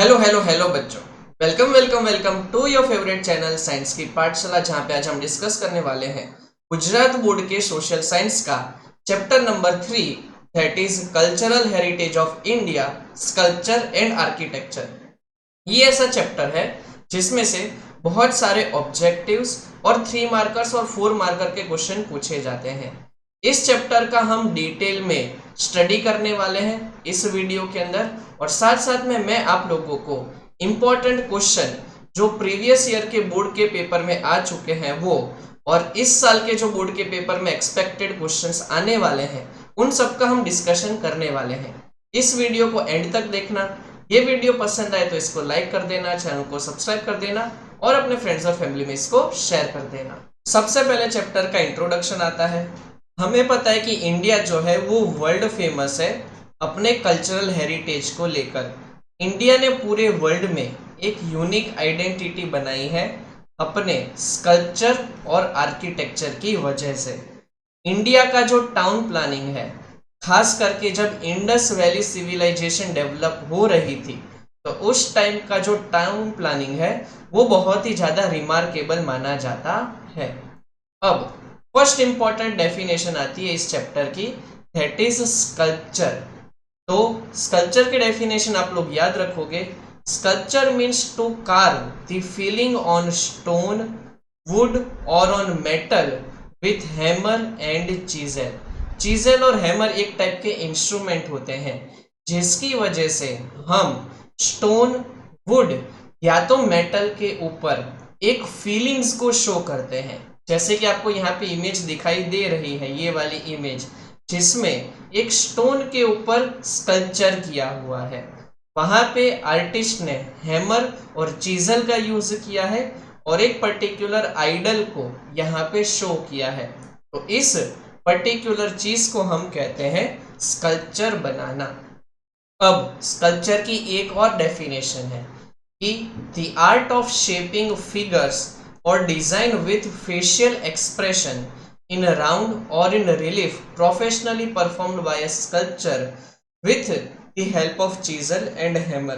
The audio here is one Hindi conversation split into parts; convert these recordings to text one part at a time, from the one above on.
हेलो हेलो हेलो बच्चों, welcome welcome welcome to your favourite channel science की पाठशाला, जहां पे आज हम डिस्कस करने वाले हैं गुजरात बोर्ड के सोशल साइंस का chapter number 3, that is cultural heritage of India, sculpture and architecture. ये ऐसा चैप्टर है जिसमें से बहुत सारे ऑब्जेक्टिव्स और 3 मार्कर्स और 4 मार्कर के क्वेश्चन पूछे जाते हैं। इस चैप्टर का हम डिटेल में स्टडी करने वाले हैं इस वीडियो के अंदर, और साथ साथ में मैं आप लोगों को इम्पोर्टेंट क्वेश्चन जो प्रीवियस ईयर के बोर्ड के पेपर में आ चुके हैं वो, और इस साल के जो बोर्ड के पेपर में एक्सपेक्टेड क्वेश्चंस आने वाले हैं उन सब का हम डिस्कशन करने वाले हैं। इस वीडियो को एंड तक देखना। ये वीडियो पसंद आए तो इसको लाइक कर देना, चैनल को सब्सक्राइब कर देना और अपने फ्रेंड्स और फैमिली में इसको शेयर कर देना। सबसे पहले चैप्टर का इंट्रोडक्शन आता है। हमें पता है कि इंडिया जो है वो वर्ल्ड फेमस है अपने कल्चरल हेरिटेज को लेकर। इंडिया ने पूरे वर्ल्ड में एक यूनिक आइडेंटिटी बनाई है अपने स्कल्पचर और आर्किटेक्चर की वजह से। इंडिया का जो टाउन प्लानिंग है, खास करके जब इंडस वैली सिविलाइजेशन डेवलप हो रही थी, तो उस टाइम का जो टाउन प्लानिंग है वो बहुत ही ज्यादा रिमार्केबल माना जाता है। अब फर्स्ट इंपॉर्टेंट डेफिनेशन आती है इस चैप्टर की, दैट इज स्कल्पचर। तो स्कल्पचर की डेफिनेशन आप लोग याद रखोगे। Sculpture means to carve the feeling on stone, wood और on metal with hammer and chisel. Chisel और हैमर एक टाइप के इंस्ट्रूमेंट होते हैं जिसकी वजह से हम स्टोन, वुड या तो मेटल के ऊपर एक फीलिंग्स को शो करते हैं। जैसे कि आपको यहाँ पे इमेज दिखाई दे रही है, ये वाली इमेज जिसमें एक स्टोन के ऊपर स्कल्पचर किया हुआ है। वहां पे आर्टिस्ट ने हैमर और चीजल का यूज किया है और एक पर्टिकुलर आइडल को यहाँ पे शो किया है। तो इस पर्टिकुलर चीज को हम कहते हैं स्कल्पचर बनाना। अब स्कल्पचर की एक और डेफिनेशन है कि the art of shaping figures और design with facial expression in a round or in relief professionally performed by a sculptor with the help of chisel and hammer।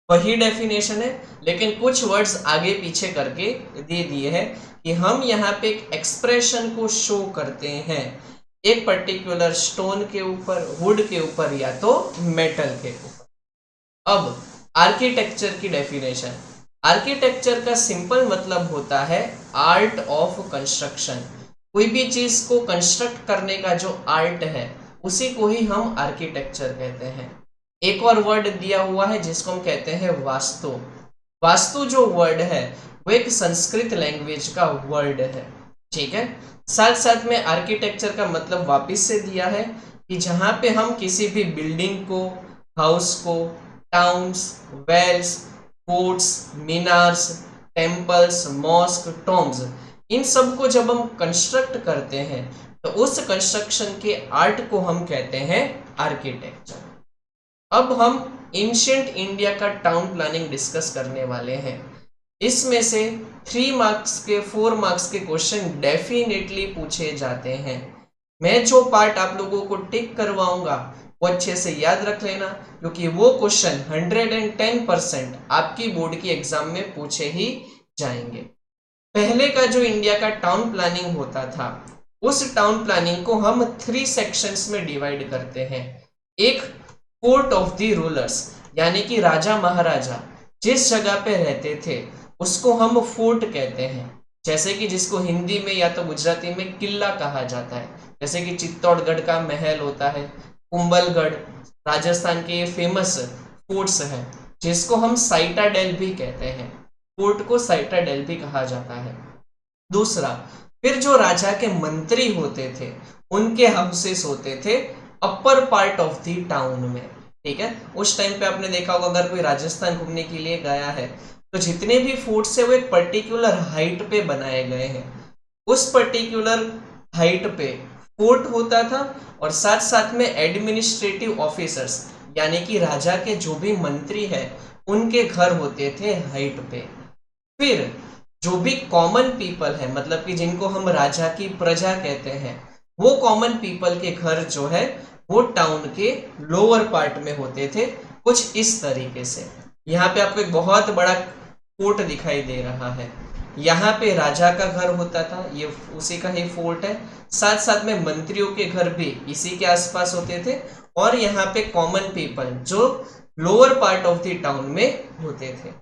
वही डेफिनेशन है, लेकिन कुछ वर्ड्स आगे पीछे करके दे दिए हैं कि हम यहाँ पे एक एक्सप्रेशन को शो करते हैं एक पर्टिकुलर स्टोन के ऊपर, वुड के ऊपर या तो मेटल के ऊपर। अब आर्किटेक्चर की डेफिनेशन। आर्किटेक्चर का सिंपल मतलब होता है आर्ट ऑफ कंस्ट्रक्शन। कोई भी चीज को कंस्ट्रक्ट करने का जो आर्ट है उसी को ही हम आर्किटेक्चर कहते हैं। एक और वर्ड दिया हुआ है जिसको हम कहते हैं वास्तु। वास्तु जो वर्ड है वो एक संस्कृत लैंग्वेज का वर्ड है, ठीक है। साथ साथ में आर्किटेक्चर का मतलब वापिस से दिया है कि जहां पे हम किसी भी बिल्डिंग को, हाउस को, टाउन्स, वेल्स, फोर्ट्स, मीनार्स, टेम्पल्स, मॉस्क, टॉम्स, इन सब को जब हम कंस्ट्रक्ट करते हैं तो उस कंस्ट्रक्शन के आर्ट को हम कहते हैं आर्किटेक्चर। अब हम एंशिएंट इंडिया का टाउन प्लानिंग डिस्कस करने वाले हैं। इसमें से 3 मार्क्स के 4 मार्क्स के क्वेश्चन डेफिनेटली पूछे जाते हैं। मैं जो पार्ट आप लोगों को टिक करवाऊंगा वो अच्छे से याद रख लेना, क्योंकि वो क्वेश्चन 110% आपकी बोर्ड की एग्जाम में पूछे ही जाएंगे। पहले का जो इंडिया का टाउन प्लानिंग होता था, उस टाउन प्लानिंग को हम 3 सेक्शंस में डिवाइड करते हैं। एक कोर्ट ऑफ द रूलर्स, यानी कि राजा महाराजा जिस जगह पे रहते थे उसको हम फोर्ट कहते हैं। जैसे कि जिसको हिंदी में या तो गुजराती में किला कहा जाता है, जैसे कि चित्तौड़गढ़ का महल होता है, कुंभलगढ़ राजस्थान के ये फेमस फोर्ट्स हैं जिसको हम साइटाडेल भी कहते हैं। फोर्ट को साइटाडेल भी कहा जाता है। दूसरा, फिर जो राजा के मंत्री होते थे उनके हाउसेस होते थे upper part of the town में, ठीक है। उस टाइम पे आपने देखा होगा अगर कोई राजस्थान घूमने के लिए गया है तो जितने भी फोर्ट्स है वो एक पर्टिकुलर हाइट पे बनाए गए हैं। उस पर्टिकुलर हाइट पे फोर्ट होता था और साथ साथ में एडमिनिस्ट्रेटिव ऑफिसर्स यानी कि राजा के जो भी मंत्री है उनके घर होते थे हाइट पे। फिर जो भी कॉमन पीपल है, मतलब कि जिनको हम राजा की प्रजा कहते हैं, वो कॉमन पीपल के घर जो है वो टाउन के लोअर पार्ट में होते थे, कुछ इस तरीके से। यहाँ पे आपको एक बहुत बड़ा फोर्ट दिखाई दे रहा है। यहाँ पे राजा का घर होता था, ये उसी का ही फोर्ट है। साथ साथ में मंत्रियों के घर भी इसी के आसपास होते थे, और यहाँ पे कॉमन पीपल जो lower part of the town में होते थे।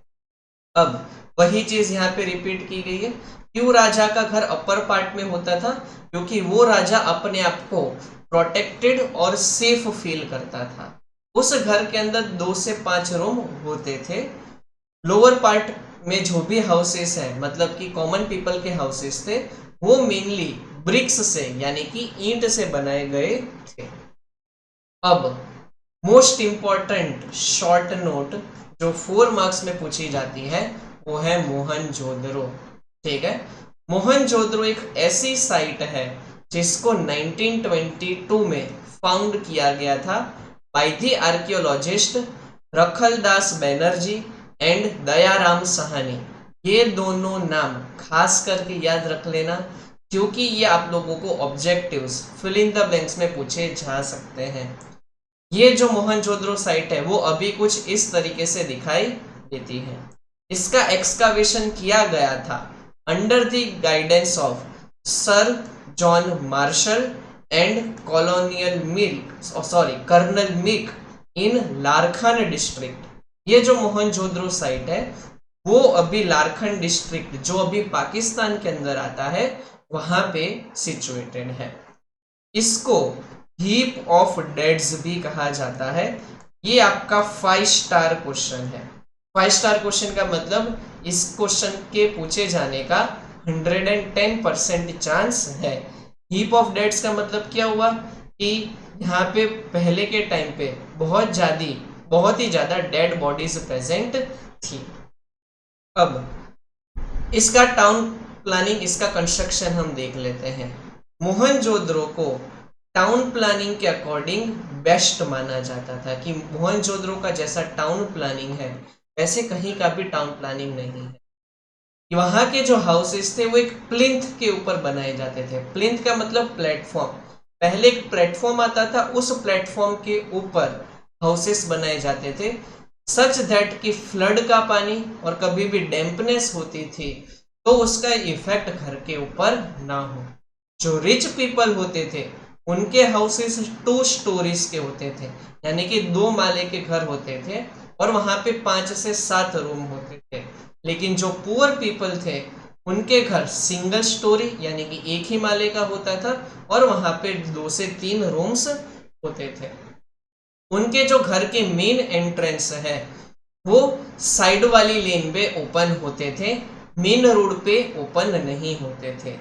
अब वही चीज यहाँ पे रिपीट की गई है। क्यों राजा का घर अपर पार्ट में होता था? क्योंकि वो राजा अपने आप को प्रोटेक्टेड और सेफ फील करता था। उस घर के अंदर 2 से 5 रूम होते थे। लोअर पार्ट में जो भी हाउसेस है, मतलब कि कॉमन पीपल के हाउसेस थे, वो मेनली ब्रिक्स से यानी कि ईंट से बनाए गए थे। अब मोस्ट इंपॉर्टेंट शॉर्ट नोट जो 4 मार्क्स में पूछी जाती है वो है मोहनजोदड़ो। ठीक है, मोहनजोदड़ो एक ऐसी साइट है जिसको 1922 में फाउंड किया गया था by the archaeologist Rakhaldas Banerjee and Dayaram Sahni. ये दोनों नाम खास करके याद रख लेना, क्योंकि ये आप लोगों को objectives fill in the blanks में पूछे जा सकते हैं। ये जो मोहनजोदड़ो साइट है वो अभी कुछ इस तरीके से दिखाई देती है। इसका एक्सकावेशन किया गया था under the guidance of sir John Marshall and colonel Mackay in Larkana district. ये जो मोहनजोदड़ो साइट है वो अभी लारखन डिस्ट्रिक्ट जो अभी पाकिस्तान के अंदर आता है वहां पे सिचुएटेड है। इसको हीप ऑफ डेड्स भी कहा जाता है। ये आपका 5 स्टार क्वेश्चन है। 5 स्टार क्वेश्चन का मतलब इस क्वेश्चन के पूछे जाने का 110% चांस है। हीप ऑफ डेड्स का मतलब क्या हुआ कि यहाँ पे पहले के टाइम पे बहुत ही ज्यादा डेड बॉडीज प्रेजेंट थी। अब इसका टाउन प्लानिंग, इसका कंस्ट्रक्शन हम देख लेते हैं। मोहनजोदड़ो को टाउन प्लानिंग के अकॉर्डिंग बेस्ट माना जाता था कि मोहनजोदड़ो का जैसा टाउन प्लानिंग है वैसे कहीं का भी टाउन प्लानिंग नहीं है। वहां के जो हाउसेस थे वो एक प्लिंथ के ऊपर बनाए जाते थे। प्लिंथ का मतलब प्लेटफॉर्म। पहले एक प्लेटफॉर्म आता था, उस प्लेटफॉर्म के ऊपर हाउसेस बनाए जाते थे, सच दैट कि फ्लड का पानी और कभी भी डैम्पनेस होती थी तो उसका इफेक्ट घर के ऊपर ना हो। जो रिच पीपल होते थे उनके हाउसेस 2 स्टोरीज के होते थे, यानी कि 2 माले के घर होते थे और वहां पे 5 से 7 रूम होते थे। लेकिन जो पुअर पीपल थे उनके घर सिंगल स्टोरी यानी कि एक ही माले का होता था और वहां पे 2 से 3 रूम्स होते थे। उनके जो घर के मेन एंट्रेंस है वो साइड वाली लेन पे ओपन होते थे, मेन रोड पे ओपन नहीं होते थे।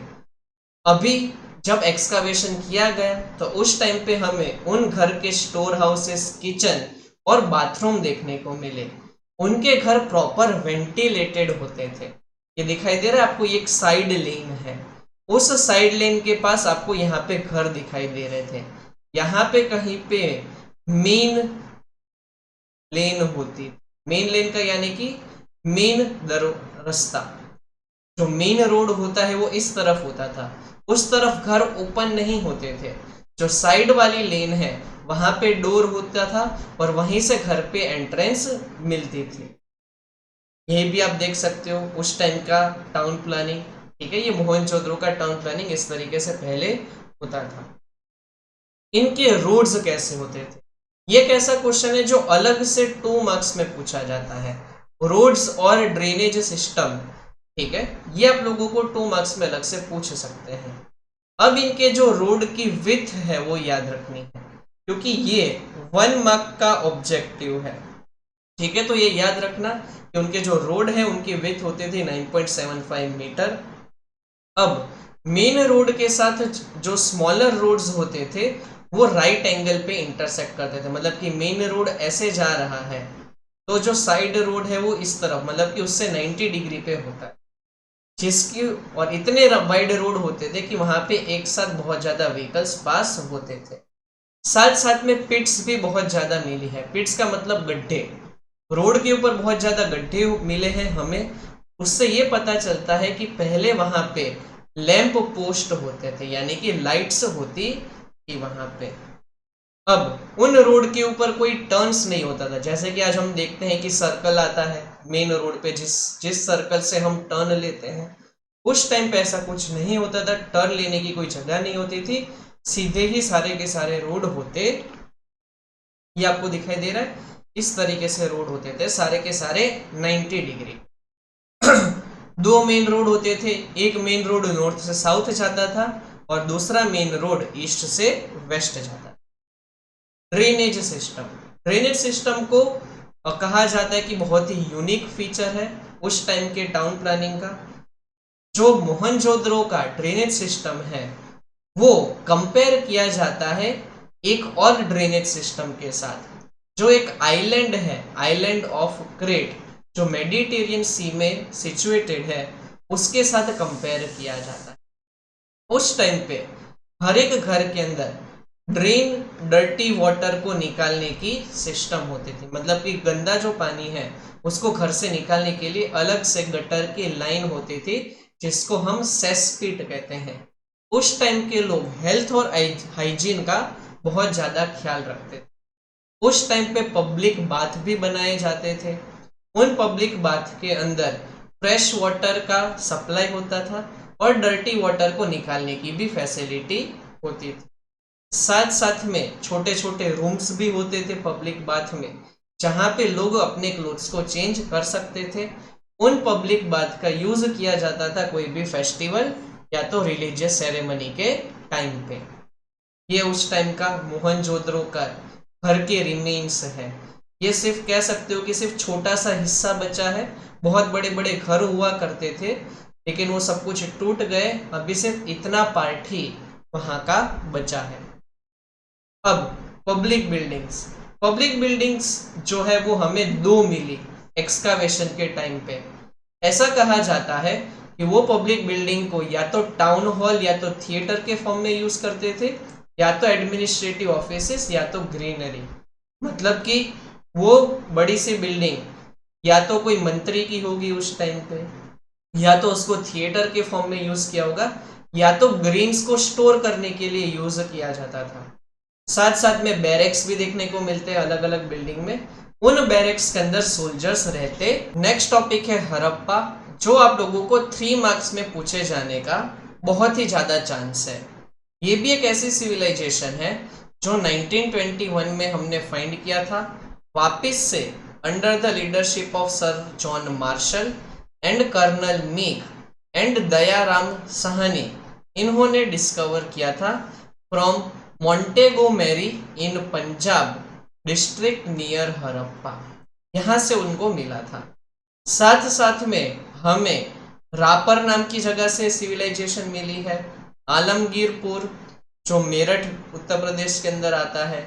अभी जब एक्सकावेशन किया गया तो उस टाइम पे हमें उन घर के स्टोर हाउसेस, किचन और बाथरूम देखने को मिले। उनके घर प्रॉपर वेंटिलेटेड होते थे। ये दिखाई दे रहा है आपको, एक साइड लेन है, उस साइड लेन के पास आपको यहाँ पे घर दिखाई दे रहे थे। यहाँ पे कहीं पे मेन लेन होती, मेन लेन का यानी कि मेन रास्ता, जो मेन रोड होता है वो इस तरफ होता था, उस तरफ घर ओपन नहीं होते थे। जो साइड वाली लेन है वहां पे डोर होता था और वहीं से घर पे एंट्रेंस मिलती थी। ये भी आप देख सकते हो उस टाइम का टाउन प्लानिंग। ठीक है, ये मोहनजोदड़ो का टाउन प्लानिंग इस तरीके से पहले होता था। इनके रोड्स कैसे होते थे, ये कैसा क्वेश्चन है जो अलग से 2 मार्क्स में पूछा जाता है। रोड्स और ड्रेनेज सिस्टम, ठीक है, ये आप लोगों को 2 मार्क्स में अलग से पूछ सकते हैं। अब इनके जो रोड की विड्थ है वो याद रखनी है, क्योंकि ये 1 मार्क का ऑब्जेक्टिव है। ठीक है, तो ये याद रखना कि उनके जो रोड है उनकी विड्थ होते थे 9.75 मीटर। अब मेन रोड के साथ जो स्मॉलर रोड्स होते थे वो राइट एंगल पे इंटरसेक्ट करते थे, मतलब कि मेन रोड ऐसे जा रहा है तो जो साइड रोड है वो इस तरफ, मतलब कि उससे 90 डिग्री पे होता है, जिसकी और इतने वाइड रोड होते थे कि वहां पे एक साथ बहुत ज्यादा व्हीकल्स पास होते थे। साथ साथ में पिट्स भी बहुत ज्यादा मिली है। पिट्स का मतलब गड्ढे, रोड के ऊपर बहुत ज्यादा गड्ढे मिले हैं हमें। उससे ये पता चलता है कि पहले वहां पे लैंप पोस्ट होते थे, यानी कि लाइट्स होती थी वहां पे। अब उन रोड के ऊपर कोई टर्न्स नहीं होता था, जैसे कि आज हम देखते हैं कि सर्कल आता है मेन रोड पे, जिस जिस सर्कल से हम टर्न लेते हैं, उस टाइम पे ऐसा कुछ नहीं होता था। टर्न लेने की कोई जगह नहीं होती थी, सीधे ही सारे के सारे रोड होते। ये आपको दिखाई दे रहा है, इस तरीके से रोड होते थे सारे के सारे 90 डिग्री। दो मेन रोड होते थे, एक मेन रोड नॉर्थ से साउथ जाता था और दूसरा मेन रोड ईस्ट से वेस्ट जाता था। ड्रेनेज सिस्टम, ड्रेनेज सिस्टम को कहा जाता है कि बहुत ही यूनिक फीचर है उस टाइम के टाउन प्लानिंग का। जो मोहनजोदड़ो का ड्रेनेज सिस्टम है वो कंपेयर किया जाता है एक और ड्रेनेज सिस्टम के साथ, जो एक आइलैंड है, आइलैंड ऑफ क्रेट, जो मेडिटेरियन सी में सिचुएटेड है, उसके साथ कंपेयर किया जाता है। उस टाइम पे हर एक घर के अंदर ड्रेन डर्टी वाटर को निकालने की सिस्टम होती थी, मतलब कि गंदा जो पानी है उसको घर से निकालने के लिए अलग से गटर की लाइन होती थी, जिसको हम सेसपिट कहते हैं। उस टाइम के लोग हेल्थ और हाइजीन का बहुत ज्यादा ख्याल रखते थे। उस टाइम पे पब्लिक बाथ भी बनाए जाते थे, उन पब्लिक बाथ के अंदर फ्रेश वाटर का सप्लाई होता था और डर्टी वाटर को निकालने की भी फैसिलिटी होती थी। साथ साथ में छोटे छोटे रूम्स भी होते थे पब्लिक बाथ में, जहाँ पे लोग अपने क्लोथ्स को चेंज कर सकते थे। उन पब्लिक बाथ का यूज किया जाता था कोई भी फेस्टिवल या तो रिलीजियस सेरेमनी के टाइम पे। ये उस टाइम का मोहनजोदड़ो का घर के रिमेन्स है। ये सिर्फ कह सकते हो कि सिर्फ छोटा सा हिस्सा बचा है, बहुत बड़े बड़े घर हुआ करते थे लेकिन वो सब कुछ टूट गए, अभी सिर्फ इतना पार्ट ही वहां का बचा है। अब पब्लिक बिल्डिंग्स, पब्लिक बिल्डिंग्स जो है वो हमें दो मिली एक्सकावेशन के टाइम पे। ऐसा कहा जाता है कि वो पब्लिक बिल्डिंग को या तो टाउन हॉल या तो थिएटर के फॉर्म में यूज करते थे, या तो एडमिनिस्ट्रेटिव ऑफिसेस या तो ग्रीनरी। मतलब कि वो बड़ी सी बिल्डिंग या तो कोई मंत्री की होगी उस टाइम पे, या तो उसको थिएटर के फॉर्म में यूज किया होगा, या तो ग्रीन्स को स्टोर करने के लिए यूज किया जाता था। साथ साथ में बैरेक्स भी देखने को मिलते हैं अलग अलग बिल्डिंग में, उन बैरेक्स के अंदर सोल्जर्स रहते। नेक्स्ट टॉपिक है हड़प्पा, जो आप लोगों को 3 मार्क्स में पूछे जाने का बहुत ही ज्यादा चांस है। ये भी एक ऐसी सिविलाइजेशन है जो 1921 में हमने फाइंड किया था, वापिस से under the leadership of sir John Marshall and colonel Mackay and Dayaram Sahni, इन्होंने डिस्कवर किया था from Montgomery in Punjab district near Harappa, यहाँ से उनको मिला था। साथ साथ में हमें रापर नाम की जगह से सिविलाइजेशन मिली है, आलमगीरपुर जो मेरठ उत्तर प्रदेश के अंदर आता है,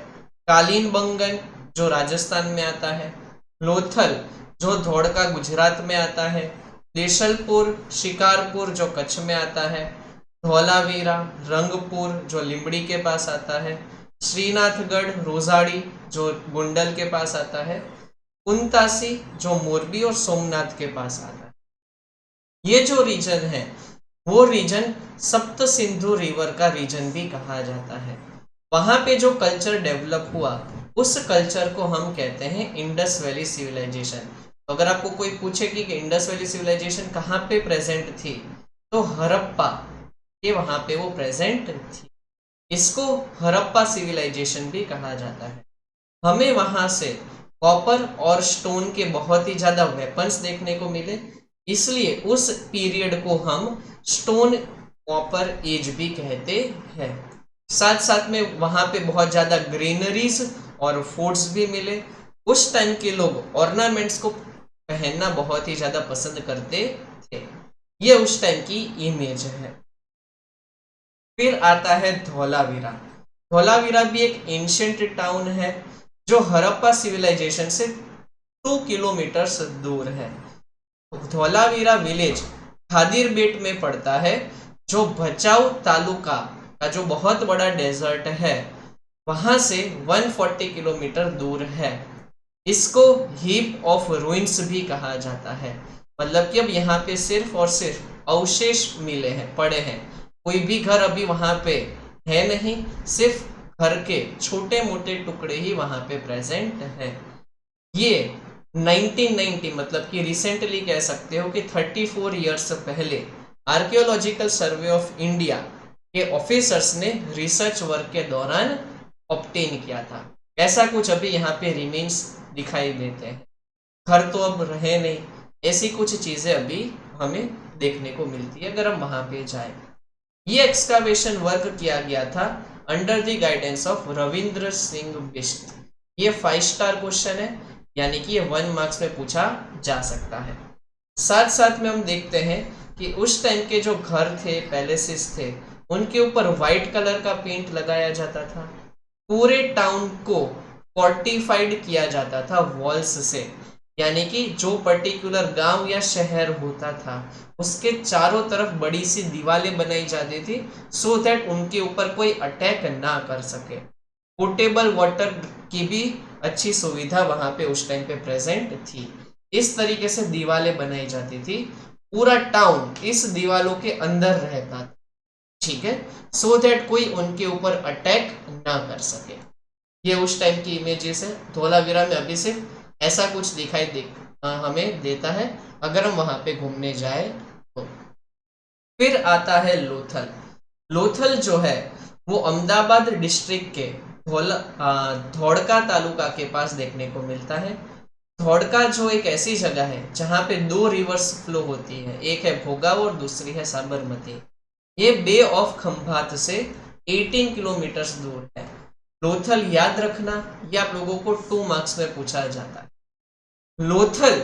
कालीन बंगन जो राजस्थान में आता है, लोथल जो धोड़का गुजरात में आता है, देशलपुर शिकारपुर जो कच्छ में आता है, धौलावीरा रंगपुर जो लिंबड़ी के पास आता है, श्रीनाथगढ़ रोजाड़ी जो गुंडल के पास आता है, कुंतासी जो मोरबी और सोमनाथ के पास आता है। ये जो रीजन है वो रीजन सप्त सिंधु रिवर का रीजन भी कहा जाता है। वहां पे जो कल्चर डेवलप हुआ उस कल्चर को हम कहते हैं इंडस वैली सिविलाइजेशन। तो अगर आपको कोई पूछे कि इंडस वैली सिविलाइजेशन कहाँ पे प्रेजेंट थी, तो हड़प्पा के वहां पे वो प्रेजेंट थी। इसको हड़प्पा सिविलाइजेशन भी कहा जाता है। हमें वहां से कॉपर और स्टोन के बहुत ही ज्यादा वेपन्स देखने को मिले, इसलिए उस पीरियड को हम स्टोन कॉपर एज भी कहते हैं। साथ साथ में वहां पे बहुत ज्यादा ग्रीनरीज और फोर्ट्स भी मिले। उस टाइम के लोग ऑर्नामेंट्स को पहनना बहुत ही ज्यादा पसंद करते थे। ये उस टाइम की इमेज है। फिर आता है धौलावीरा। धौलावीरा भी एक एंशिएंट टाउन है जो हड़प्पा सिविलाइजेशन से 2 किलोमीटर दूर है। धौलावीरा विलेज खादीर बेट में पड़ता है, जो भचाऊ तालुका का जो बहुत बड़ा डेजर्ट है वहां से 140 किलोमीटर दूर है। इसको हीप ऑफ रूइंस भी कहा जाता है, मतलब कि अब यहाँ पे सिर्फ और सिर्फ अवशेष मिले हैं, पड़े हैं, कोई भी घर अभी वहां पे है नहीं, सिर्फ घर के छोटे मोटे टुकड़े ही वहां पे प्रेजेंट है। ये 1990 मतलब कि रिसेंटली कह सकते हो कि 34 ईयर्स पहले आर्कियोलॉजिकल सर्वे ऑफ इंडिया के ऑफिसर्स ने रिसर्च वर्क के दौरान ऑब्टेन किया था। ऐसा कुछ अभी यहाँ पे रिमेन्स दिखाई देते हैं। घर तो अब रहे नहीं, ऐसी कुछ चीजें अभी हमें देखने को मिलती है अगर हम वहां पे जाए। ये एक्सकावेशन वर्क किया गया था under the guidance of Ravindra Singh Bisht. ये 5 स्टार क्वेश्चन है, यानी कि ये 1 मार्क्स में पूछा जा सकता है। साथ साथ में हम देखते हैं कि उस टाइम के जो घर थे, पैलेसेस थे, उनके ऊपर व्हाइट कलर का पेंट लगाया जाता था। पूरे टाउन को फोर्टिफाइड किया जाता था वॉल्स से, यानी कि जो पर्टिकुलर गांव या शहर होता था उसके चारों तरफ बड़ी सी दीवारें बनाई जाती थी, सो दैट उनके ऊपर कोई अटैक ना कर सके। पोर्टेबल वाटर की भी अच्छी सुविधा वहां पे उस टाइम पे प्रेजेंट थी। इस तरीके से दीवारें बनाई जाती थी, पूरा टाउन इस दीवारों के अंदर रहता था, ठीक है, सो दैट कोई उनके ऊपर अटैक ना कर सके। ये उस टाइम की इमेजेस है। धौलावीरा में अभी सिर्फ ऐसा कुछ दिखाई हमें देता है अगर हम वहां पे घूमने जाए तो। फिर आता है लोथल। लोथल जो है वो अहमदाबाद डिस्ट्रिक्ट के धौड़का तालुका के पास देखने को मिलता है। धौड़का जो एक ऐसी जगह है जहाँ पे 2 रिवर्स फ्लो होती है, एक है भोगाव और दूसरी है साबरमती। ये बे ऑफ खंभात से 18 किलोमीटर दूर है। लोथल याद रखना, ये आप लोगों को 2 मार्क्स में पूछा जाता है। लोथल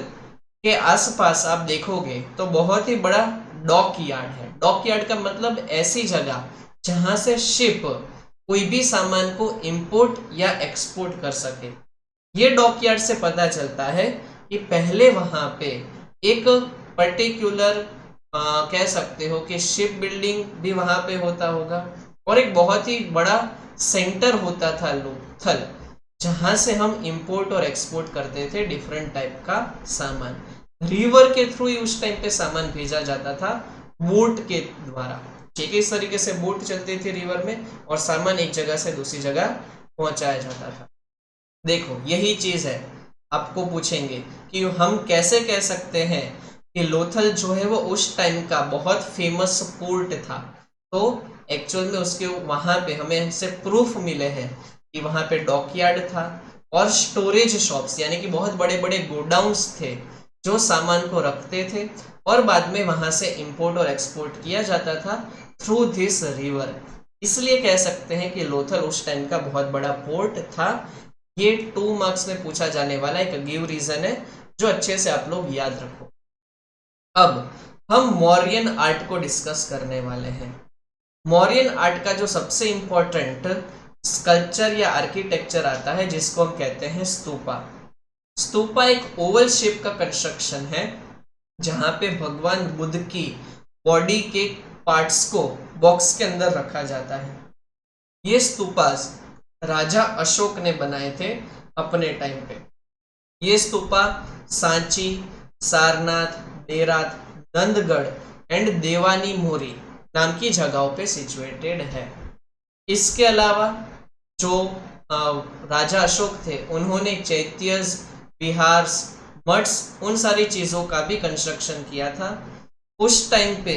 के आसपास आप देखोगे तो बहुत ही बड़ा डॉक यार्ड है। डॉक यार्ड का मतलब ऐसी जगह जहां से शिप कोई भी सामान को इंपोर्ट या एक्सपोर्ट कर सके। ये डॉक यार्ड से पता चलता है कि पहले वहां पे एक पर्टिकुलर कह सकते हो कि शिप बिल्डिंग भी वहां पे होता होगा, और एक बहुत ही बड़ा सेंटर होता था लोथल, जहां से हम इंपोर्ट और एक्सपोर्ट करते थे डिफरेंट टाइप का सामान। रिवर के थ्रू ही उस टाइम पे सामान भेजा जाता था, बोट के द्वारा, ठीक है। इस तरीके से बोट चलती थी रिवर में और सामान एक जगह से दूसरी जगह पहुंचाया जाता था। देखो यही चीज है, आपको पूछेंगे कि हम कैसे कह सकते हैं कि लोथल जो है वो उस टाइम का बहुत फेमस पोर्ट था। तो एक्चुअल में उसके वहां पे हमें से प्रूफ मिले हैं कि वहां पे डॉकयार्ड था और स्टोरेज शॉप्स, यानी कि बहुत बड़े बड़े गोडाउन्स थे जो सामान को रखते थे और बाद में वहां से इंपोर्ट और एक्सपोर्ट किया जाता था थ्रू दिस रिवर। इसलिए कह सकते हैं कि लोथल उस टाइम का बहुत बड़ा पोर्ट था। ये 2 मार्क्स में पूछा जाने वाला एक गिव रीजन है जो अच्छे से आप लोग याद रखो। अब हम मौर्यन आर्ट को डिस्कस करने वाले हैं। मौर्यन आर्ट का जो सबसे इंपॉर्टेंट स्कल्पचर या आर्किटेक्चर आता है जिसको हम कहते हैं स्तूपा। स्तूपा एक ओवल शेप का कंस्ट्रक्शन है जहां पे भगवान बुद्ध की बॉडी के पार्ट्स को बॉक्स के अंदर रखा जाता है। ये स्तूपास राजा अशोक ने बनाए थे अपने टाइम पे। ये स्तूपा सांची, सारनाथ, बेरात, नंदगढ़ एंड देवानी मोरी नाम की जगहों पे सिचुएटेड है। इसके अलावा जो राजा अशोक थे उन्होंने चैत्यस, विहार, मठ्स, उन सारी चीजों का भी कंस्ट्रक्शन किया था। उस टाइम पे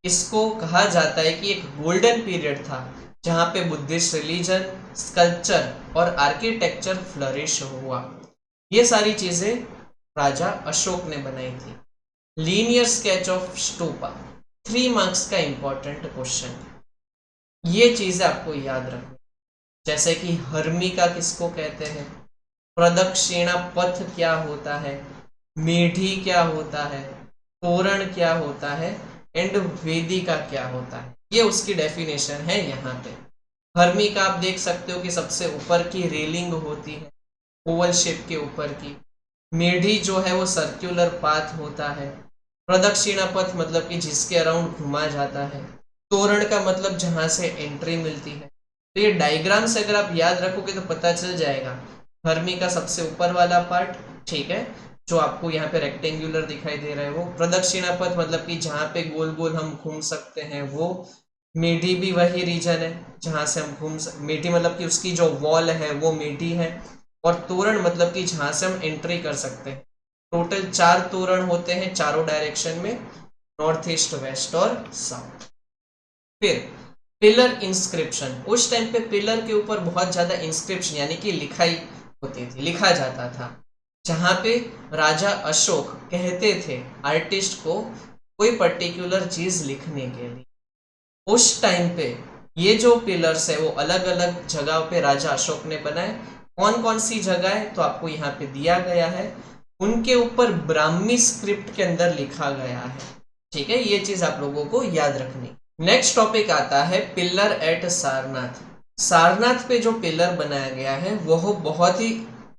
इसको कहा जाता है कि एक गोल्डन पीरियड था जहां पे बुद्धिस्ट रिलीजन, स्कल्पचर और आर्किटेक्चर फ्लरिश हुआ। ये सारी चीजें राजा अशोक ने बनाई थी। Linear sketch of stupa 3 marks का इंपॉर्टेंट क्वेश्चन। ये चीजें आपको याद रखनी, जैसे कि हर्मिका किसको कहते हैं, प्रदक्षिणा पथ क्या होता है, मेढी क्या होता है, तोरण क्या होता है एंड वेदिका क्या होता है, ये उसकी डेफिनेशन है यहाँ पे। हर्मिका आप देख सकते हो कि सबसे ऊपर की रेलिंग होती है ओवल शेप के ऊपर की। मेढी जो है वो सर्कुलर पाथ होता है। प्रदक्षिणा पथ मतलब कि जिसके अराउंड घुमा जाता है। तोरण का मतलब जहां से एंट्री मिलती है। तो ये डायग्राम से अगर आप याद रखोगे तो पता चल जाएगा। हर्मी का सबसे ऊपर वाला पार्ट, ठीक है, जो आपको यहाँ पे रेक्टेंगुलर दिखाई दे रहा है वो। प्रदक्षिणा पथ मतलब कि जहाँ पे गोल गोल हम घूम सकते हैं वो। मेढी भी वही रीजन है जहां से हम मेढी मतलब कि उसकी जो वॉल है वो मेढी है, और तोरण मतलब कि जहां से हम एंट्री कर सकते हैं। टोटल 4 तोरण होते हैं चारों डायरेक्शन में, नॉर्थ ईस्ट वेस्ट और साउथ। फिर पिलर इंस्क्रिप्शन, उस टाइम पे पिलर के ऊपर बहुत ज्यादा इंस्क्रिप्शन यानी कि लिखाई होती थी, लिखा जाता था, जहां पे राजा अशोक कहते थे आर्टिस्ट को कोई पर्टिकुलर चीज लिखने के लिए। उस टाइम पे ये जो पिलर्स है वो अलग अलग जगह पे राजा अशोक ने बनाए। कौन कौन सी जगह है तो आपको यहाँ पे दिया गया है, उनके ऊपर ब्राह्मी स्क्रिप्ट के अंदर लिखा गया है। ठीक है, ये चीज आप लोगों को याद रखनी। नेक्स्ट टॉपिक आता है पिलर एट सारनाथ। सारनाथ पे जो पिलर बनाया गया है वो बहुत ही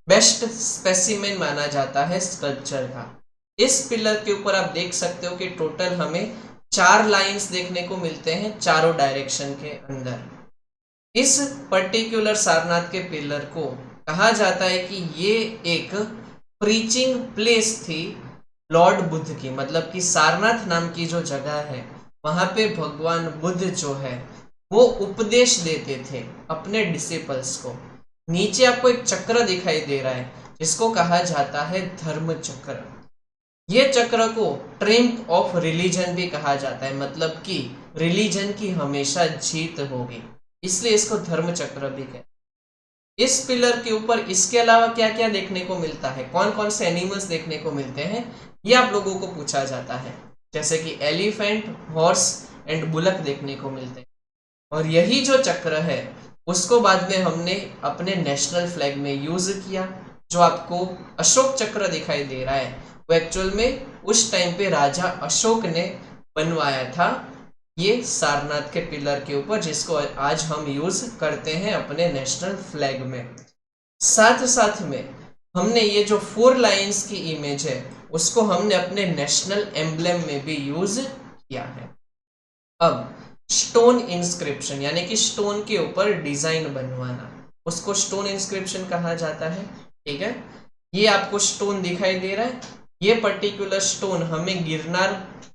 बेस्ट स्पेसिमेन माना जाता है स्कल्पचर का। इस पिलर के ऊपर आप देख सकते हो कि टोटल हमें 4 लाइंस देखने को मिलते हैं चारों डायरेक्शन के अंदर। इस पर्टिकुलर सारनाथ के पिलर को कहा जाता है कि ये एक प्रीचिंग प्लेस थी लॉर्ड बुद्ध की, मतलब कि सारनाथ नाम की जो जगह है वहां पे भगवान बुद्ध जो है वो उपदेश देते थे अपने डिसिपल्स को। नीचे आपको एक चक्र दिखाई दे रहा है जिसको कहा जाता है धर्म चक्र। ये चक्र को ट्रिम्प ऑफ रिलीजन भी कहा जाता है, मतलब कि रिलीजन की हमेशा जीत होगी, इसलिए इसको धर्म चक्र भी कहते हैं। इस पिलर के ऊपर इसके अलावा क्या क्या देखने को मिलता है, कौन कौन से एनिमल्स देखने को मिलते हैं, ये आप लोगों को पूछा जाता है। जैसे कि एलिफेंट, हॉर्स एंड बुलक देखने को मिलते हैं। और यही जो चक्र है उसको बाद में हमने अपने नेशनल फ्लैग में यूज किया। जो आपको अशोक चक्र दिखाई दे रहा है वो एक्चुअल में उस टाइम पे राजा अशोक ने बनवाया था, ये सारनाथ के पिलर के ऊपर, जिसको आज हम यूज करते हैं अपने नेशनल फ्लैग में। साथ साथ में हमने ये जो 4 लाइंस की इमेज है उसको हमने अपने नेशनल एम्ब्लेम में भी यूज किया है। अब स्टोन इंस्क्रिप्शन यानी कि स्टोन के ऊपर डिजाइन बनवाना, उसको स्टोन इंस्क्रिप्शन कहा जाता है। ठीक है, ये आपको स्टोन दिखाई दे रहा है, ये पर्टिकुलर स्टोन हमें गिरनार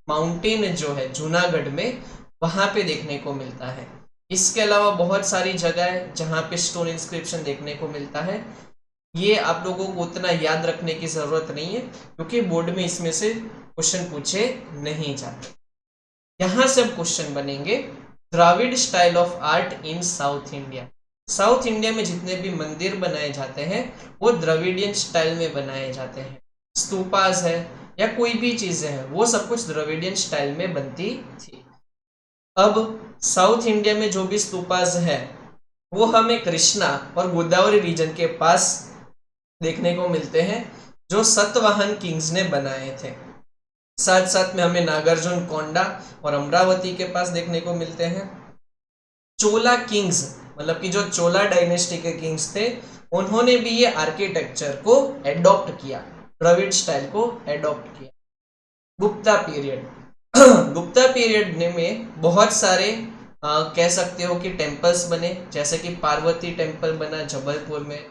माउंटेन जो है जूनागढ़ में वहां पे देखने को मिलता है। इसके अलावा बहुत सारी जगह है जहां पे स्टोन इंस्क्रिप्शन देखने को मिलता है। ये आप लोगों को उतना याद रखने की जरूरत नहीं है क्योंकि बोर्ड में इसमें से क्वेश्चन पूछे नहीं जाते। यहां से अब क्वेश्चन बनेंगे Dravid style of art in south India. South India में जितने भी मंदिर बनाए जाते हैं वो द्रविडियन स्टाइल में बनाए जाते हैं। स्तूपास है या कोई भी चीजें हैं वो सब कुछ द्रविडियन स्टाइल में बनती थी। अब साउथ इंडिया में जो भी स्तूपास है वो हमें कृष्णा और गोदावरी रीजन के पास देखने को मिलते हैं जो सतवाहन किंग्स ने बनाए थे। साथ साथ में हमें नागार्जुन कोंडा और अमरावती के पास देखने को मिलते हैं। चोला किंग्स मतलब कि जो चोला डायनेस्टी के किंग्स थे उन्होंने भी ये आर्किटेक्चर को एडॉप्ट किया, द्रविड़ स्टाइल को एडॉप्ट किया। गुप्ता पीरियड गुप्ता पीरियड में बहुत सारे कह सकते हो कि टेम्पल्स बने, जैसे कि पार्वती टेम्पल बना जबलपुर में,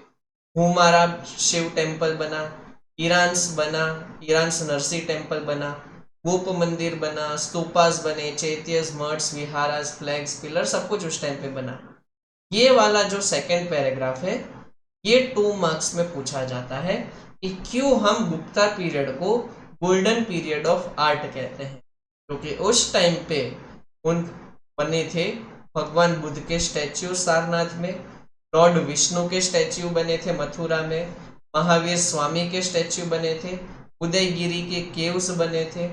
हुमारा शिव टेम्पल बना, ईरान्स बना, ईरान्स नरसी टेम्पल बना, गोप मंदिर बना, स्तूपास बने, चैत्यस, मठ्स, विहारास, फ्लैग्स, पिलर, सब कुछ उस टाइम पे बना। ये वाला जो सेकंड पैराग्राफ है ये 2 मार्क्स में पूछा जाता है कि क्यों हम गुप्ता पीरियड को गोल्डन पीरियड ऑफ आर्ट कहते हैं, क्योंकि उस टाइम पे उन बने थे भगवान बुद्ध के स्टैच्यू सारनाथ में, लॉर्ड विष्णु के स्टैच्यू बने थे मथुरा में, महावीर स्वामी के स्टैच्यू बने थे, उदयगिरी के केव्स बने थे,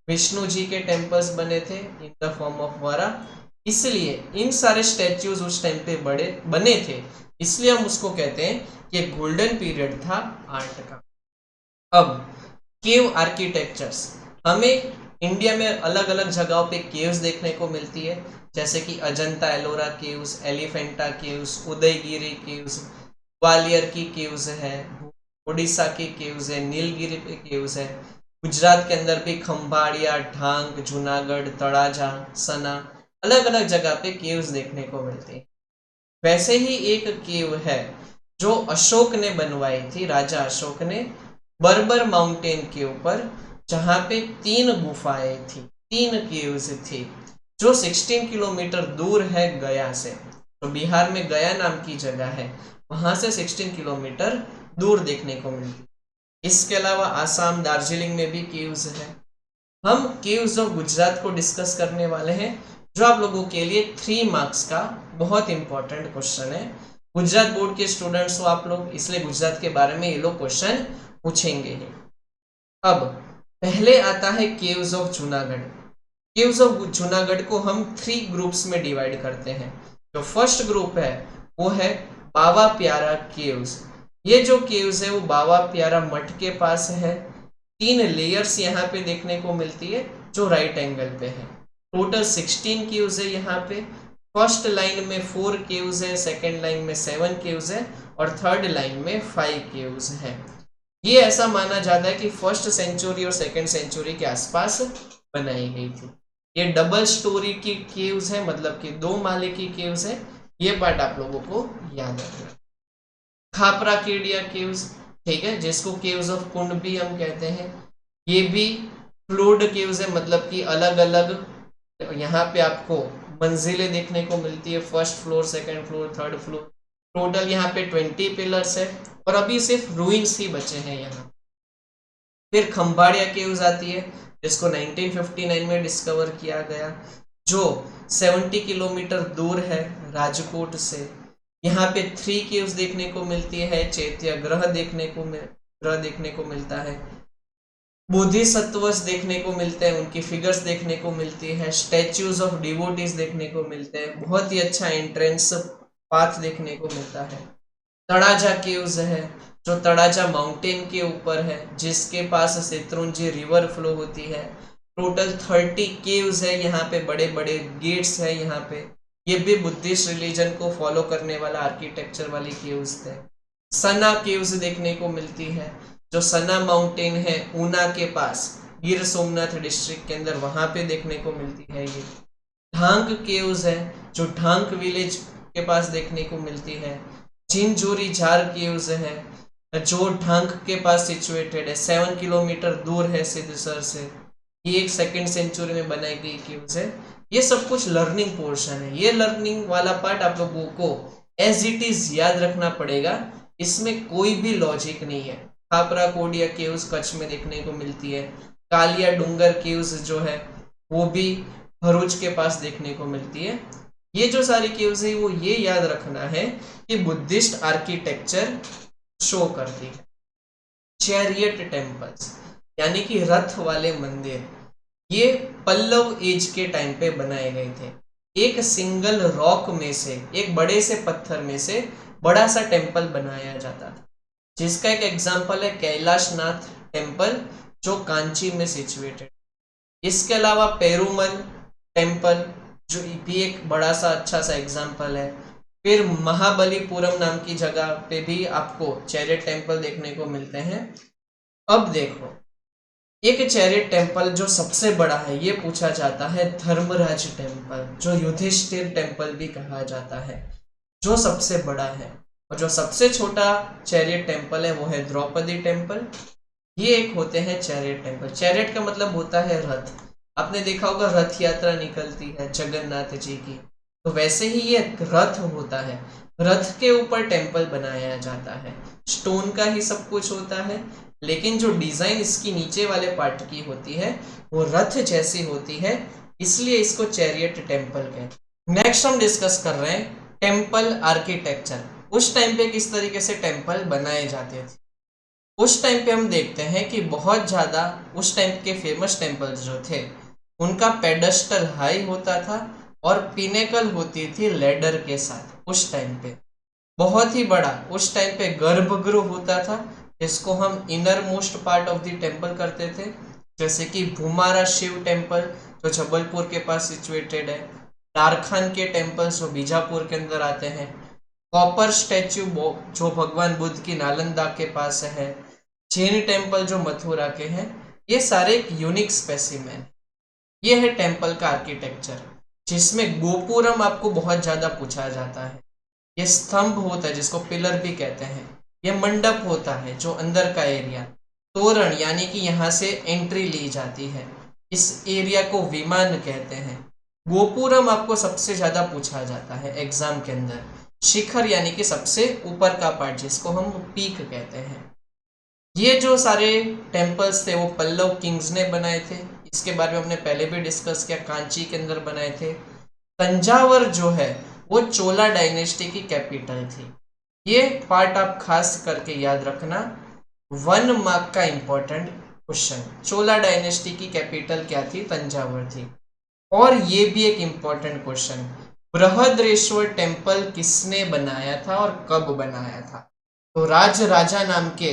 विष्णु जी के टेम्पल्स बने थे इन द फॉर्म ऑफ वारा। इसलिए इन सारे स्टैच्यूज उस टाइम पे बड़े बने थे, इसलिए हम उसको कहते हैं कि गोल्डन पीरियड था आर्ट का। अब केव आर्किटेक्चर्स, हमें इंडिया में अलग अलग जगहों पे केव्स देखने को मिलती है, जैसे कि Ajanta Ellora caves, Elephanta caves, Udayagiri caves, Gwalior की केव्स है, उड़ीसा की केव्स है, नीलगिरी पे केव्स है, गुजरात के अंदर भी खंभाड़िया, ढांग, जूनागढ़, तड़ाजा, सना, अलग अलग जगह पे केव्स देखने को मिलती है। वैसे ही एक केव है जो अशोक ने बनवाई थी, राजा अशोक ने, बर्बर माउंटेन के ऊपर, जहां पे 3 गुफाएं थी, 3 केव्स थी, जो 16 किलोमीटर दूर है गया से। तो बिहार में गया नाम की जगह है, वहां से 16 किलोमीटर दूर देखने को मिलती है। इसके अलावा आसाम, दार्जिलिंग में भी केव्स है। हम केव्स ऑफ गुजरात को डिस्कस करने वाले हैं, जो आप लोगों के लिए 3 मार्क्स का बहुत इंपॉर्टेंट क्वेश्चन है। गुजरात बोर्ड के स्टूडेंट्स हो आप लोग, इसलिए गुजरात के बारे में ये लोग क्वेश्चन पूछेंगे ही। अब पहले आता है caves of Junagadh. Caves of Junagadh को हम 3 ग्रुप्स में डिवाइड करते हैं। जो फर्स्ट ग्रुप है वो है बावा प्यारा केव्स। ये जो केव्स है वो बावा प्यारा मठ के पास है। 3 लेयर्स यहाँ पे देखने को मिलती है जो राइट एंगल पे है। टोटल 16 केव्स है यहाँ पे। फर्स्ट लाइन में 4 केव्स है, सेकेंड लाइन में 7 केव्स है और थर्ड लाइन में 5 केव्स है। ये ऐसा माना जाता है कि फर्स्ट सेंचुरी और सेकेंड सेंचुरी के आसपास बनाई गई थी। ये डबल स्टोरी की केव्स है, मतलब कि 2 माले की केव्स है। ये पार्ट आप लोगों को याद रखना। खापरा केडिया केव्स, ठीक है, जिसको केव्स ऑफ कुंड भी हम कहते हैं। ये भी फ्लोर्ड केव्स है, मतलब कि अलग अलग यहाँ पे आपको मंजिलें देखने को मिलती है। First floor, second floor, third floor. Total यहाँ पे 20 पिलर्स है और अभी सिर्फ रूइंस ही बचे हैं यहाँ। फिर खंबाड़िया केव्स आती है, जिसको 1959 में डिस्कवर किया गया, जो 70 किलोमीटर दूर है राजकोट से। यहाँ पे 3 केव्स देखने को मिलती है। चैत्य ग्रह देखने को मिलता है। बोधिसत्वस देखने को मिलते हैं, उनकी फिगर्स देखने को मिलती है। स्टैच्यूज ऑफ डिवोटीज देखने को मिलते हैं। बहुत ही अच्छा एंट्रेंस पाथ देखने को मिलता है। तड़ाजा केव्स है, जो तड़ाजा माउंटेन के ऊपर है, जिसके पास शत्रुंजी रिवर फ्लो होती है। टोटल 30 केव्स है यहाँ पे, बड़े बड़े गेट्स है यहाँ पे। ये भी बुद्धिस्ट रिलीजन को फॉलो करने वाला आर्किटेक्चर वाली केव्स थे। सना केव्स देखने को मिलती है, जो सना माउंटेन है ऊना के पास, गिर सोमनाथ डिस्ट्रिक्ट के अंदर, वहां पे देखने को मिलती है। ये ढांक केव्स है, जो ढांक विलेज के पास देखने को मिलती है। जिनजोरी झार केव्स है, जो ढांक के पास सिचुएटेड है, 7 किलोमीटर दूर है सिद्धसर से। ये एक सेकेंड सेंचुरी में बनाई गई केव्स है। ये सब कुछ लर्निंग पोर्शन है। ये लर्निंग वाला पार्ट आप लोगों को एज इट इज याद रखना पड़ेगा, इसमें कोई भी लॉजिक नहीं है। खापरा कोडिया केव्स कच्छ में देखने को मिलती है। कालिया डूंगर केव्स जो है वो भी भरूच के पास देखने को मिलती है। ये जो सारी केव्स है वो ये याद रखना है कि बुद्धिस्ट आर्किटेक्चर शो करती है। चैरियट टेम्पल्स यानी कि रथ वाले मंदिर, ये पल्लव एज के टाइम पे बनाए गए थे। एक सिंगल रॉक में से, एक बड़े से पत्थर में से बड़ा सा टेम्पल बनाया जाता था, जिसका एक एग्जाम्पल है कैलाशनाथ टेम्पल, जो कांची में सिचुएटेड। इसके अलावा पेरुमल टेम्पल, जो भी एक बड़ा सा अच्छा सा एग्जाम्पल है। फिर महाबलीपुरम नाम की जगह पे भी आपको चैरियट टेम्पल देखने को मिलते हैं। अब देखो, एक चैरियट टेम्पल जो सबसे बड़ा है, ये पूछा जाता है धर्मराज टेम्पल, जो युधिष्ठिर टेम्पल भी कहा जाता है, जो सबसे बड़ा है। और जो सबसे छोटा चैरियट टेम्पल है वो है द्रौपदी टेम्पल। ये एक होते हैं चैरियट टेम्पल। चैरियट का मतलब होता है रथ। आपने देखा होगा रथ यात्रा निकलती है जगन्नाथ जी की, तो वैसे ही ये रथ होता है। रथ के ऊपर टेम्पल बनाया जाता है, स्टोन का ही सब कुछ होता है, लेकिन जो डिजाइन इसकी नीचे वाले पार्ट की होती है वो रथ जैसी होती है, इसलिए इसको चैरियट टेम्पल कहते हैं। नेक्स्ट हम डिस्कस कर रहे हैं टेम्पल आर्किटेक्चर। उस टाइम पे किस तरीके से टेम्पल बनाए जाते थे। उस टाइम पे हम देखते हैं कि बहुत ज्यादा उस टाइम के फेमस टेम्पल्स जो थे उनका पेडेस्टल हाई होता था और पिनेकल होती थी लेडर के साथ। उस टाइम पे बहुत ही बड़ा उस टाइम पे गर्भगृह होता था, जिसको हम inner most part of the temple करते थे। जैसे कि भूमारा शिव टेम्पल, जो जबलपुर के पास सिचुएटेड है। डारखान के टेम्पल्स जो बीजापुर के अंदर आते हैं। कॉपर स्टैच्यू जो भगवान बुद्ध की नालंदा के पास है। जैन टेम्पल जो मथुरा के हैं। ये सारे एक यूनिक स्पेसिमेन। ये है टेम्पल का आर्किटेक्चर, जिसमें गोपुरम आपको बहुत ज्यादा पूछा जाता है। ये स्तंभ होता है जिसको पिलर भी कहते हैं। ये मंडप होता है जो अंदर का एरिया। तोरण यानी कि यहाँ से एंट्री ली जाती है, इस एरिया को विमान कहते हैं। गोपुरम आपको सबसे ज्यादा पूछा जाता है एग्जाम के अंदर। शिखर यानी कि सबसे ऊपर का पार्ट, जिसको हम पीक कहते हैं। ये जो सारे टेम्पल्स थे वो पल्लव किंग्स ने बनाए थे, इसके बारे में हमने पहले भी डिस्कस किया, कांची के अंदर बनाए थे। तंजावर जो है वो चोला डायनेस्टी की कैपिटल थी। ये पार्ट आप खास करके याद रखना, 1 मार्क का इंपॉर्टेंट क्वेश्चन। चोला डायनेस्टी की कैपिटल क्या थी? तंजावर थी। और ये भी एक इंपॉर्टेंट क्वेश्चन, बृहद्रेश्वर टेम्पल किसने बनाया था और कब बनाया था? तो राज राजा नाम के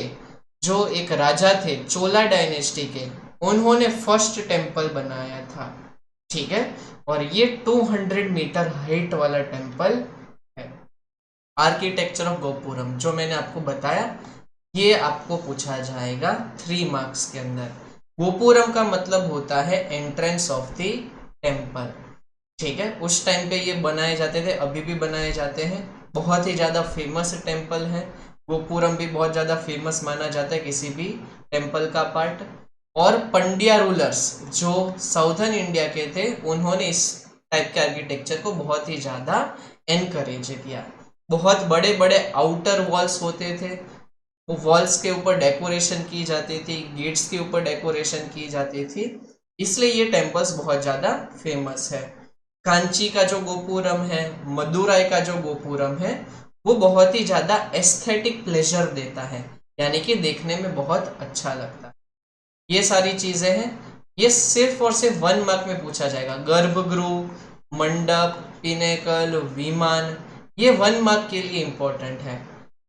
जो एक राजा थे चोला डायनेस्टी के, उन्होंने फर्स्ट टेम्पल बनाया था। ठीक है, और ये 200 मीटर हाइट वाला टेम्पल है। आर्किटेक्चर ऑफ गोपुरम जो मैंने आपको बताया, ये आपको पूछा जाएगा 3 मार्क्स के अंदर। गोपुरम का मतलब होता है एंट्रेंस ऑफ द टेम्पल। ठीक है, उस टाइम पे ये बनाए जाते थे, अभी भी बनाए जाते हैं। बहुत ही ज़्यादा फेमस टेम्पल है। गोपुरम भी बहुत ज़्यादा फेमस माना जाता है किसी भी टेम्पल का पार्ट। और पंड्या रूलर्स जो साउथर्न इंडिया के थे, उन्होंने इस टाइप के आर्किटेक्चर को बहुत ही ज़्यादा एनकरेज किया। बहुत बड़े बड़े आउटर वॉल्स होते थे, वो वॉल्स के ऊपर डेकोरेशन की जाती थी, गेट्स के ऊपर डेकोरेशन की जाती थी, इसलिए ये टेम्पल्स बहुत ज़्यादा फेमस है। कांची का जो गोपुरम है, मदुराई का जो गोपुरम है, वो बहुत ही ज़्यादा एस्थेटिक प्लेजर देता है, यानी कि देखने में बहुत अच्छा लगता है। ये सारी चीज़ें हैं, ये सिर्फ और सिर्फ 1 मार्क में पूछा जाएगा। गर्भगृह, मंडप, पिनेकल, विमान, ये 1 मार्क के लिए इंपॉर्टेंट है।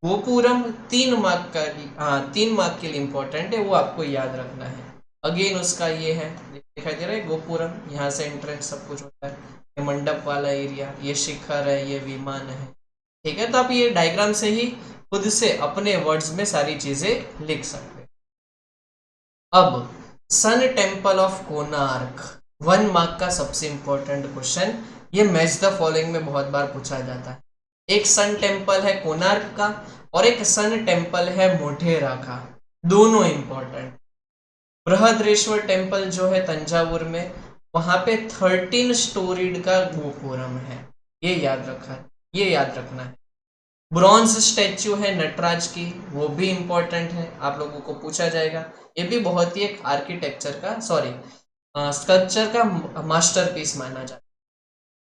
गोपुरम 3 मार्क का, हाँ 3 मार्क के लिए इंपॉर्टेंट है, वो आपको याद रखना है। अगेन उसका ये है, दिखाई दे रहा है गोपुरम, यहाँ से एंट्रेंस सब कुछ होता है। ये मंडप वाला एरिया, ये शिखर है, ये विमान है। ठीक है, तो आप ये डायग्राम से ही खुद से अपने वर्ड्स में सारी चीजें लिख सकते हैं। अब sun temple of Konark, 1 mark का सबसे इंपॉर्टेंट क्वेश्चन। ये मैच द फॉलोइंग में बहुत बार पूछा जाता है। एक सन टेम्पल है कोणार्क का और एक सन टेम्पल है मोढेरा का, दोनों इंपॉर्टेंट। बृहद्रेश्वर टेम्पल जो है तंजावुर में, वहां पे 13 स्टोरीड का गोपुरम है, ये याद रखना है। ब्रॉन्ज स्टैच्यू है नटराज की, वो भी इंपॉर्टेंट है, आप लोगों को पूछा जाएगा। ये भी बहुत ही एक आर्किटेक्चर का, सॉरी स्कल्पचर का मास्टरपीस माना जाता है।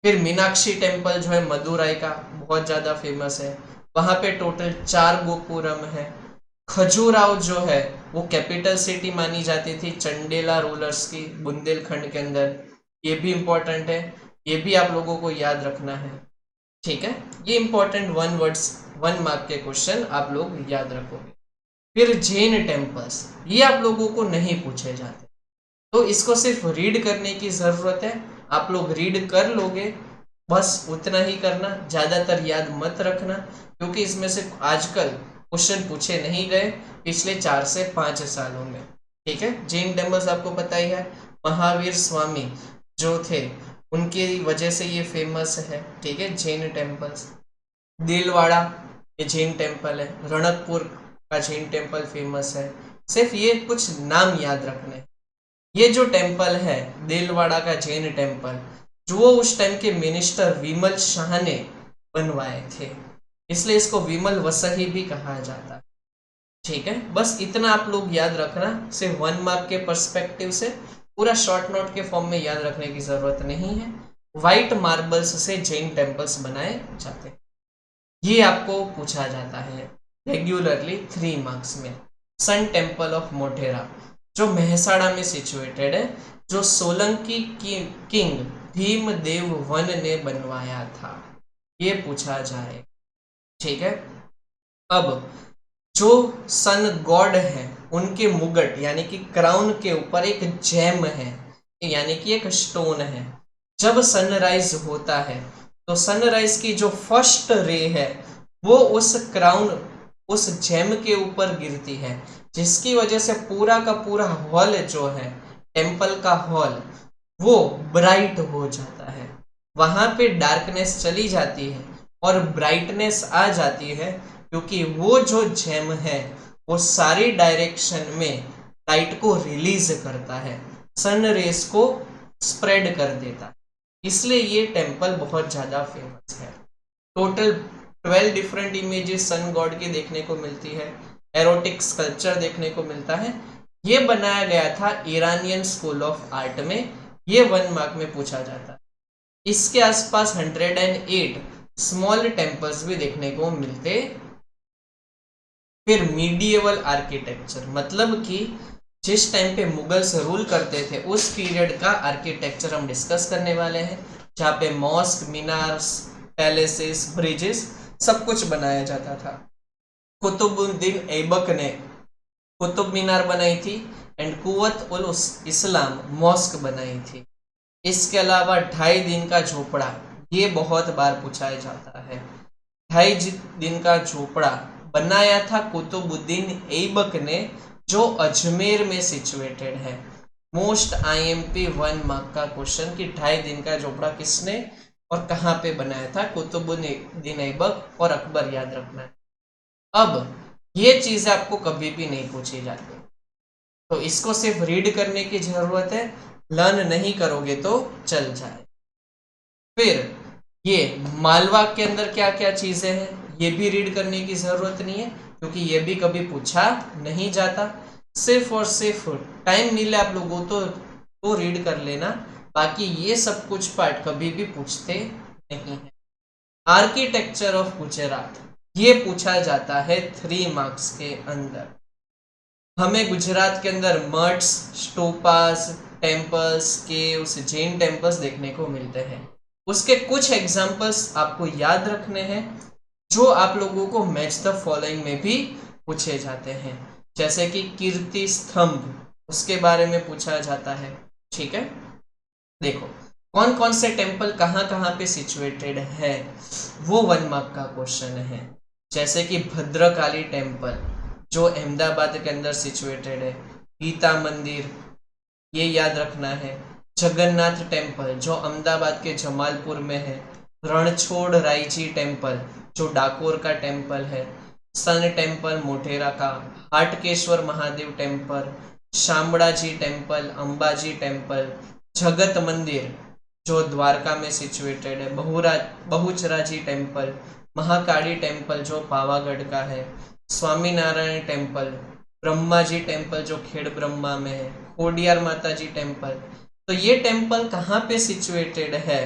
फिर मीनाक्षी टेम्पल जो है मदुराई का, बहुत ज़्यादा फेमस है, वहाँ पे टोटल 4 गोपुरम है। खजुराहो जो है वो कैपिटल सिटी मानी जाती थी चंडेला रूलर्स की बुंदेलखंड के अंदर, ये भी इंपॉर्टेंट है, ये भी आप लोगों को याद रखना है। ठीक है, ये इंपॉर्टेंट 1 मार्क के क्वेश्चन आप लोग याद रखोगे। फिर जैन टेम्पल्स, ये आप लोगों को नहीं पूछे जाते, तो इसको सिर्फ रीड करने की जरूरत है। आप लोग रीड कर लोगे, बस उतना ही करना, ज्यादातर याद मत रखना, क्योंकि इसमें से आजकल क्वेश्चन पूछे नहीं गए पिछले 4 से 5 सालों में। ठीक है, जैन टेम्पल्स आपको पता ही है, महावीर स्वामी जो थे उनकी वजह से ये फेमस है। ठीक है, जैन टेम्पल्स। दिलवाड़ा ये जैन टेम्पल है, रणकपुर का जैन टेम्पल फेमस है। सिर्फ ये कुछ नाम याद रखने हैं। ये जो टेम्पल है दिलवाड़ा का जैन टेम्पल, जो उस टाइम के मिनिस्टर विमल शाह ने बनवाए थे, इसलिए इसको विमल वसही भी कहा जाता है। ठीक है, बस इतना आप लोग याद रखना, सिर्फ 1 मार्क के पर्सपेक्टिव से, पूरा शॉर्ट नोट के फॉर्म में याद रखने की जरूरत नहीं है। व्हाइट मार्बल्स से जैन टेम्पल्स बनाए जाते हैं, ये आपको पूछा जाता है रेगुलरली 3 मार्क्स में। सन टेम्पल ऑफ मोढेरा जो मेहसाणा में सिचुएटेड है, जो सोलंकी किंग भीमदेव वन ने बनवाया था, ये पूछा जाए। ठीक है, अब जो सन गॉड है उनके मुगट यानी कि क्राउन के ऊपर एक जेम है, यानी कि एक स्टोन है। जब सनराइज होता है तो सनराइज की जो फर्स्ट रे है वो उस क्राउन, उस जेम के ऊपर गिरती है, जिसकी वजह से पूरा का पूरा हॉल जो है, टेम्पल का हॉल, वो ब्राइट हो जाता है। वहां पे डार्कनेस चली जाती है और ब्राइटनेस आ जाती है, क्योंकि वो जो जेम है वो सारी डायरेक्शन में लाइट को रिलीज करता है, सन रेस को स्प्रेड कर देता है। इसलिए ये टेम्पल बहुत ज़्यादा फेमस है। Total 12 different images sun god की देखने को मिलती है, एरोटिक स्कल्पचर देखने को मिलता है। ये बनाया गया था ईरानियन स्कूल ऑफ आर्ट में, ये 1 मार्क में पूछा जाता है। इसके आसपास 108 स्मॉल टेम्पल्स भी देखने को मिलते। फिर मीडिएवल आर्किटेक्चर, मतलब कि जिस टाइम पे मुगल्स रूल करते थे उस पीरियड का आर्किटेक्चर हम डिस्कस करने वाले हैं, जहाँ पे मॉस्क, मीनार्स, पैलेसेस, ब्रिजेस सब कुछ बनाया जाता था। कुतुबुद्दीन ऐबक ने कुतुब मीनार बनाई थी एंड कुव्वत उल इस्लाम मॉस्क बनाई थी। इसके अलावा 2.5 दिन का झोपड़ा, ये बहुत बार पूछा जाता है। 2.5 दिन का झोपड़ा बनाया था कुतुबुद्दीन ऐबक ने, जो अजमेर में सिचुएटेड है। मोस्ट IMP 1 मार्क का क्वेश्चन कि 2.5 दिन का झोपड़ा किसने और कहाँ पे बनाया था, कुतुबुद्दीन ऐबक और अकबर, याद रखना है। अब ये चीजें आपको कभी भी नहीं पूछी जाती, तो इसको सिर्फ रीड करने की जरूरत है, लर्न नहीं करोगे तो चल जाए। फिर ये मालवा के अंदर क्या क्या चीजें हैं, ये भी रीड करने की जरूरत नहीं है, क्योंकि ये भी कभी पूछा नहीं जाता। सिर्फ और सिर्फ टाइम मिले आप लोगों तो रीड कर लेना, बाकी ये सब कुछ पार्ट कभी भी पूछते नहीं है। आर्किटेक्चर ऑफ गुजरात, ये पूछा जाता है 3 मार्क्स के अंदर। हमें गुजरात के अंदर मठ्स, स्टूपास, टेम्पल्स, केव्स, जैन टेम्पल्स देखने को मिलते हैं। उसके कुछ एग्जाम्पल्स आपको याद रखने हैं जो आप लोगों को मैच द फॉलोइंग में भी पूछे जाते हैं, जैसे कि कीर्ति स्तंभ, उसके बारे में पूछा जाता है। ठीक है, देखो कौन कौन से टेम्पल कहाँ कहाँ पे सिचुएटेड है, वो 1 मार्क का क्वेश्चन है। जैसे कि भद्रकाली टेम्पल जो अहमदाबाद के अंदर सिचुएटेड है, गीता मंदिर, ये याद रखना है। जगन्नाथ टेम्पल जो अहमदाबाद के जमालपुर में है। रणछोड़ रायजी टेम्पल जो डाकोर का टेम्पल है। सन टेम्पल मोटेरा का। Hatkeshwar Mahadev temple, Shamlaji temple, Ambaji temple, Jagat Mandir जो द्वारका में सिचुएटेड है। बहुचराजी टेम्पल, महाकाली टेम्पल जो पावागढ़ का है। स्वामीनारायण टेम्पल, ब्रह्माजी टेम्पल जो खेड़ ब्रह्मा में है। खोडियार माताजी टेम्पल। तो ये टेम्पल कहाँ पे सिचुएटेड है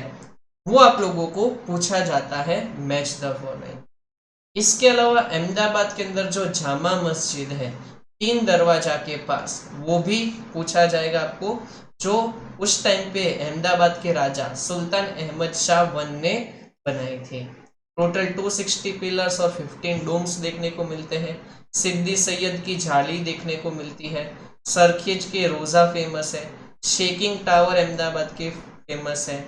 वो आप लोगों को पूछा जाता है मैच द फॉलोइंग। इसके अलावा अहमदाबाद के अंदर जो जामा मस्जिद है 3 दरवाजा के पास, वो भी पूछा जाएगा आपको, जो उस टाइम पे अहमदाबाद के राजा सुल्तान अहमद शाह I ने बनाई थी। टोटल 260 पिलर्स और 15 डोम्स देखने को मिलते हैं। सिद्दी सैयद की जाली देखने को मिलती है। सरखेज के रोजा फेमस है। शेकिंग टावर अहमदाबाद के फेमस है।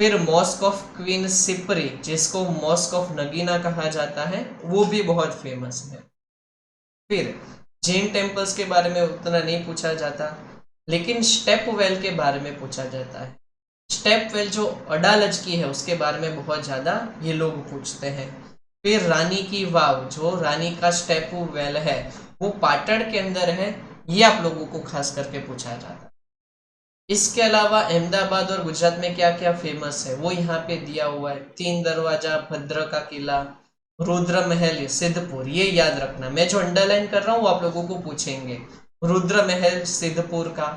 फिर मॉस्क ऑफ क्वीन सिपरी, जिसको मॉस्क ऑफ नगीना कहा जाता है, वो भी बहुत फेमस है। फिर जैन टेम्पल्स के बारे में उतना नहीं पूछा जाता, लेकिन स्टेप वेल के बारे में पूछा जाता है। स्टेप वेल जो अडालज की है उसके बारे में बहुत ज्यादा ये लोग पूछते हैं। फिर रानी की वाव, जो रानी का स्टेप वेल है वो पाटड़ के अंदर है, ये आप लोगों को खास करके पूछा जाता है। इसके अलावा अहमदाबाद और गुजरात में क्या क्या फेमस है वो यहाँ पे दिया हुआ है। 3 दरवाजा, भद्र का किला, रुद्र महल, सिद्धपुर, ये याद रखना। मैं जो अंडरलाइन कर रहा हूँ वो आप लोगों को पूछेंगे। रुद्र महल सिद्धपुर का,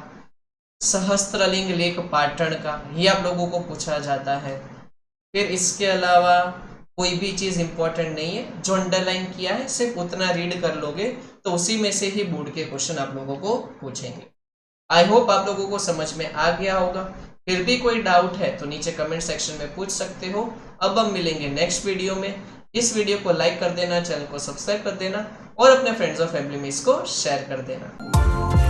सहस्त्रलिंग लेक पाटण का, ये आप लोगों को पूछा जाता है। फिर इसके अलावा कोई भी चीज इंपॉर्टेंट नहीं है, जो अंडरलाइन किया है सिर्फ उतना रीड कर लोगे तो उसी में से ही बोर्ड के क्वेश्चन आप लोगों को पूछेंगे। आई होप आप लोगों को समझ में आ गया होगा। फिर भी कोई डाउट है तो नीचे कमेंट सेक्शन में पूछ सकते हो। अब हम मिलेंगे नेक्स्ट वीडियो में। इस वीडियो को लाइक कर देना, चैनल को सब्सक्राइब कर देना और अपने फ्रेंड्स और फैमिली में इसको शेयर कर देना।